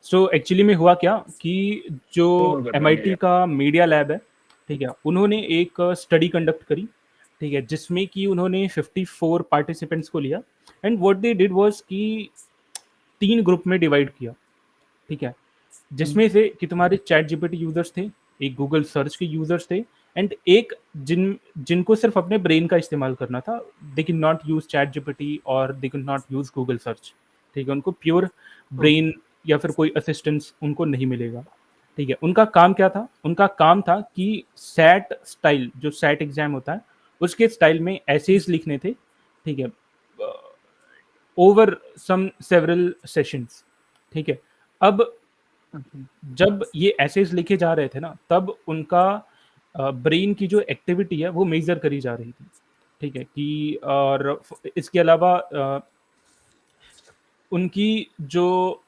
So actually में हुआ क्या कि जो दोनों कर लेंगे एमआईटी यार। का मीडिया लैब है, ठीक है, उन्होंने एक स्टडी कंडक्ट करी, ठीक है, जिसमें कि उन्होंने 54 पार्टिसिपेंट्स को लिया and what they did was कि 3 ग्रुप में डिवाइड किया, ठीक है, जिसमें से कि तुम्हारे चैट जीपीटी यूजर्स थे, एक गूगल सर्च के यूजर्स थे एंड एक जिनको सिर्फ अपने ब्रेन का इस्तेमाल करना था, they can not use chat GPT और they can not use Google search, ठीक है, उनको प्योर ब्रेन या फिर कोई असिस्टेंस उनको नहीं मिलेगा, ठीक है। उनका काम क्या था? उनका काम था कि सैट स्टाइल, जो सैट एग्जाम होता है उसके स्टाइल में एसेज लिखने थे, ठीक है, ओवर सम सेवरल सेशंस, ठीक है। अब जब ये एसेज लिखे जा रहे थे ना, तब उनका ब्रेन की जो एक्टिविटी है वो मेजर करी जा रही थी, ठीक है, कि और इसके अलावा उनकी जो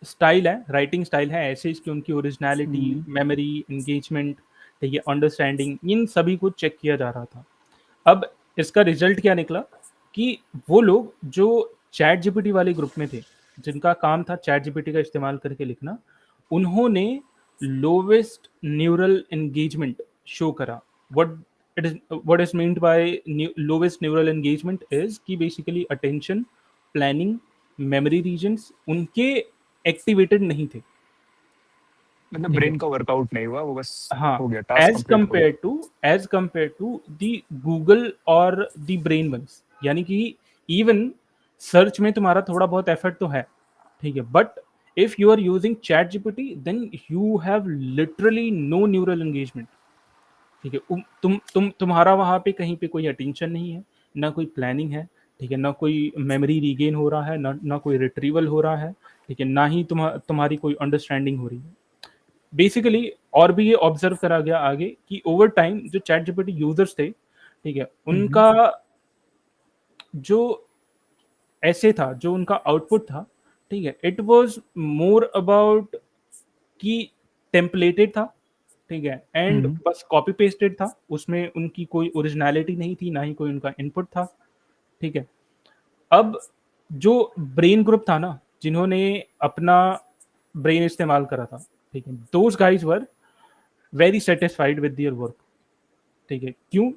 स्टाइल है, राइटिंग स्टाइल है एसेज की, उनकी ओरिजिनलिटी, मेमोरी, एंगेजमेंट, ठीक है, अंडरस्टैंडिंग, इन सभी को चेक किया जा रहा था। अब इसका रिजल्ट क्या निकला कि वो लोग जो चैट जीपीटी वाले ग्रुप में थे, जिनका काम था चैट जीपीटी का इस्तेमाल करके लिखना, उन्होंने लोवेस्ट न्यूरल एंगेजमेंट शो करा। What is meant by lowest neural engagement is कि basically attention, planning, memory regions उनके एक्टिवेटेड नहीं थे, मतलब ठीक है। ब्रेन का वर्कआउट नहीं हुआ, वो बस हाँ, हो गया, टास्क कंप्लीट हो गया। As compare to the Google और दी ब्रेन वंस, यानी कि इवन सर्च में तुम्हारा थोड़ा बहुत एफर्ट तो है, ठीक है, but if you are using chat GPT then you have literally no neural engagement, ठीक है। तुम्हारा वहां पे कहीं पे कोई अटेंशन नहीं है, ना कोई प्लानिंग है, ठीक है, ना कोई मेमोरी रीगेन हो रहा है, ना कोई रिट्रीवल हो रहा है, ठीक है, ना ही तुम्हारी कोई अंडरस्टैंडिंग हो रही है बेसिकली। और भी ये ऑब्जर्व करा गया आगे कि ओवर टाइम जो चैट जीपीटी यूजर्स थे, ठीक है, उनका जो ऐसे था, जो उनका आउटपुट था, ठीक है, इट वाज मोर अबाउट कि टेम्पलेटेड था, ठीक है, एंड बस कॉपी पेस्टेड था, उसमें उनकी कोई ओरिजिनलिटी नहीं थी, ना ही कोई उनका इनपुट था, ठीक है। अब जो ब्रेन ग्रुप था ना, जिन्होंने अपना ब्रेन इस्तेमाल करा था, ठीक है, those guys were very satisfied with their work, ठीक है। क्यों?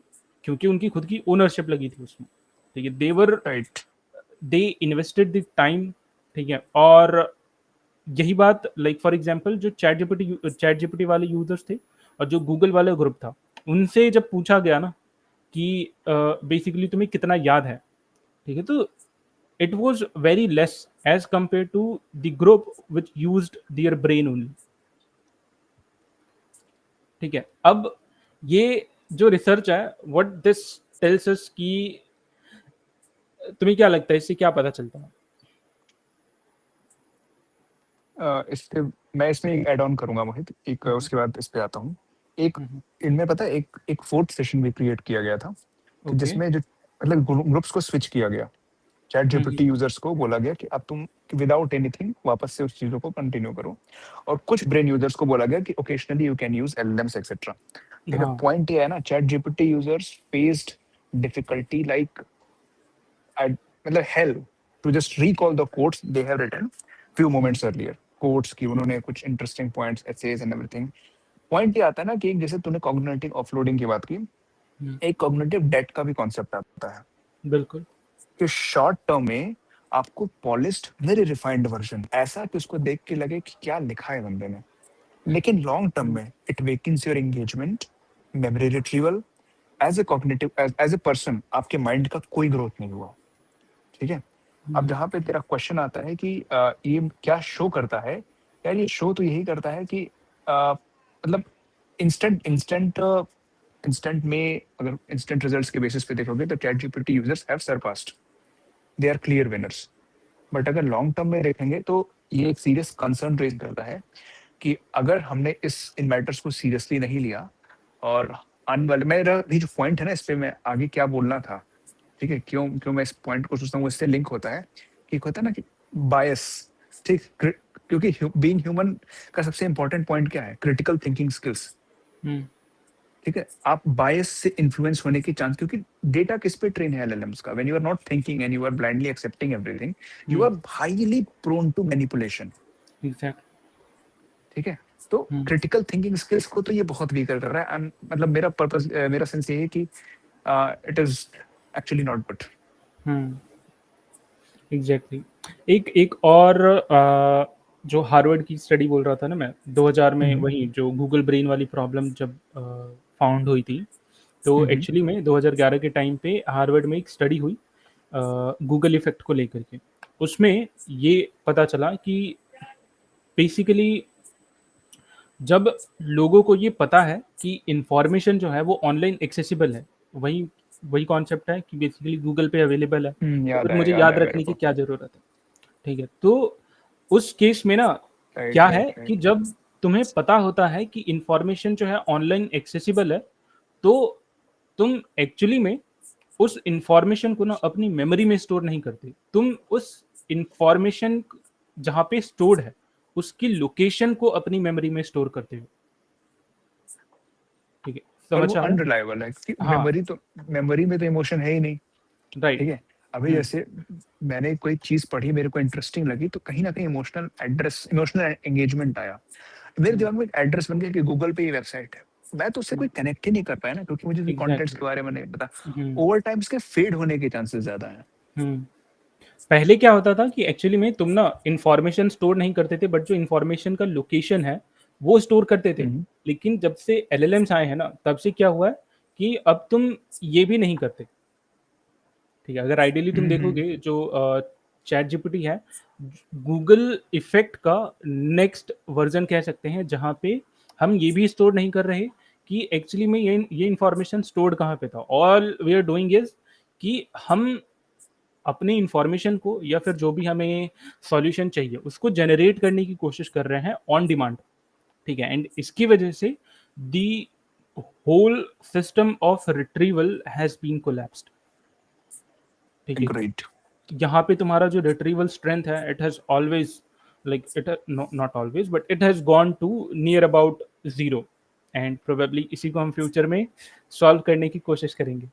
क्योंकि उनकी खुद की ओनरशिप लगी थी उसमें, ठीक है, right. They invested the time, ठीक है। और यही बात, लाइक फॉर एग्जांपल, जो चैट जीपीटी वाले यूजर्स थे और जो गूगल वाला ग्रुप था, उनसे जब पूछा गया ना कि बेसिकली तुम्हें कितना याद है, ठीक है, तो it was very less as compare to the group which used their brain only, ठीक है। अब ये जो रिसर्च है, व्हाट दिस टेल्स अस कि तुम्हें क्या लगता है इससे क्या पता चलता है? इसके मैं इसमें एक ऐड ऑन करूंगा मोहित, एक हम्म, उसके बाद इस पे आता हूँ। एक हम्म, इनमें पता है, एक एक फोर्थ सेशन भी क्रिएट किया गया था, कि ओके, जिसमें जो मतलब ग्रुप्स को स्विच किया गया। चैट हम्म, जीपीटी यूजर्स को बोला गया कि अब तुम विदाउट एनीथिंग वापस से उस चीजों को कंटिन्यू करो, और कुछ ब्रेन यूजर्स को बोला गया कि occasionally you can use LLMs etcetera. ठीक है, हाँ, पॉइंट ये है ना, chat GPT users faced difficulty like मतलब hell to just recall the codes they have written few hmm, moments earlier. Codes की हम्म, उन्होंने कुछ interesting points, essays and everything. Point ये आता है ना कि एक जैसे तूने कॉग्निटिव ऑफलोडिंग की बात की, हम्म, एक कॉग्निटिव डेट का भी कॉन्सेप्ट आता है, बिल्कुल, कि शॉर्ट टर्म में आपको पॉलिश्ड वेरी रिफाइंड वर्जन ऐसा कि उसको देख के लगे कि क्या लिखा है बंदे ने, लेकिन लॉन्ग टर्म हम्म, में it weakens your engagement, memory retrieval. As a cognitive, as a person आपके माइंड का कोई ग्रोथ नहीं हुआ। ठीक है। अब हम्म, जहाँ पे तेरा क्वेश्चन आता है कि ये क्या शो करता है, यार ये शो तो यही करता है कि मतलब इंस्टेंट इंस्टेंट इंस्टेंट में अगर इंस्टेंट रिजल्ट्स के बेसिस पे देखोगे तो chat GPT users have surpassed, they are clear winners. But अगर लॉन्ग टर्म में देखेंगे तो ये एक सीरियस कंसर्न रेज करता है कि अगर हमने इस इन मैटर्स को सीरियसली नहीं लिया, और आने वाले मेरा भी जो पॉइंट है ना, इस पे मैं आगे क्या बोलना था, ठीक है, क्यों क्यों मैं इस पॉइंट को सोचता हूँ, इससे लिंक होता है कि होता है ना कि बायस। ठीक, क्योंकि बीइंग ह्यूमन का सबसे इंपॉर्टेंट पॉइंट क्या है, क्रिटिकल थिंकिंग स्किल्स। हम्म, ठीक है, आप बायस से इन्फ्लुएंस होने की चांस, क्योंकि डेटा किस पे ट्रेन है एलएलएम्स का, when you are not thinking and you are blindly accepting everything, you hmm, are highly prone to manipulation. Exact, ठीक है? तो क्रिटिकल थिंकिंग स्किल्स को तो ये बहुत वीकर कर रहा है एंड मतलब मेरा पर्पस मेरा सेंस ये है कि it is actually not good. Exactly. एक एक और जो हार्वर्ड की स्टडी बोल रहा था ना मैं, 2000 में हुँ, वही जो गूगल ब्रेन वाली प्रॉब्लम जब फाउंड हुई थी, तो हुँ, हुँ, एक्चुअली में 2011 के टाइम पे हार्वर्ड में एक स्टडी हुई गूगल इफेक्ट को लेकर के। उसमें ये पता चला कि बेसिकली जब लोगों को ये पता है कि इंफॉर्मेशन जो है वो ऑनलाइन एक्सेसिबल है, वही वही कॉन्सेप्ट है कि बेसिकली गूगल पे अवेलेबल है, तो फिर मुझे याद याद है मेरे रखने की को। क्या ज़रूरत है। ठीक है, तो उस केस में ना राइट, क्या है राइट, कि राइट। जब तुम्हें पता होता है कि इंफॉर्मेशन जो है ऑनलाइन एक्सेसिबल है, तो तुम एक्चुअली में उस इंफॉर्मेशन को ना अपनी मेमोरी में स्टोर नहीं करते, तुम उस इंफॉर्मेशन जहाँ पे स्टोर्ड है उसकी लोकेशन को अपनी मेमोरी में स्टोर करते हो। ठीक है, और समझ वो आ रहा है? अनरिलायबल है क्योंकि हाँ, मेमोरी में तो इमोशन है ही नहीं, ठीक राइट। है? अभी हुँ, जैसे मैंने कोई चीज़ पढ़ी, मेरे को इंटरेस्टिंग लगी, तो कहीं न कहीं इमोशनल एंगेजमेंट आया। मेरे हुँ, दिमाग में एक एड्रेस बन गया कि गूगल पे ये वेबसाइट है। मैं तो उससे हुँ, कोई कनेक्ट ही नहीं कर पाया ना क्योंकि मुझे कॉन्टेंट्स एग्ज़ैक्टली। के बारे में नहीं पता। हुँ, ओवर टाइम इसके फेड होने के चांसेस ज़्यादा हैं। हुँ। पहले क्या होता था कि एक्चुअली में तुम ना इंफॉर्मेशन स्टोर नहीं करते थे, बट जो इंफॉर्मेशन का लोकेशन है वो स्टोर करते थे। हुँ, हुँ। लेकिन जब से एलएलएम्स आए हैं ना, तब से क्या हुआ है कि अब तुम ये भी नहीं करते। ठीक है, अगर आइडियली तुम हुँ, हुँ। देखोगे जो चैट जीपीटी है, गूगल इफेक्ट का नेक्स्ट वर्जन कह सकते हैं, जहाँ पे हम ये भी स्टोर नहीं कर रहे कि एक्चुअली में ये इंफॉर्मेशन स्टोर्ड कहाँ पे था। All we are doing is कि हम अपनी इंफॉर्मेशन को या फिर जो भी हमें सॉल्यूशन चाहिए उसको जनरेट करने की कोशिश कर रहे हैं ऑन डिमांड। ठीक है, एंड इसकी वजह से the whole system of retrieval has been collapsed. ठीक है, ग्रेट। यहाँ पे तुम्हारा जो रिट्रीवल स्ट्रेंथ है, it has always like it not always but it has gone to near about zero, and probably इसी को हम फ्यूचर में सॉल्व करने की कोशिश करेंगे।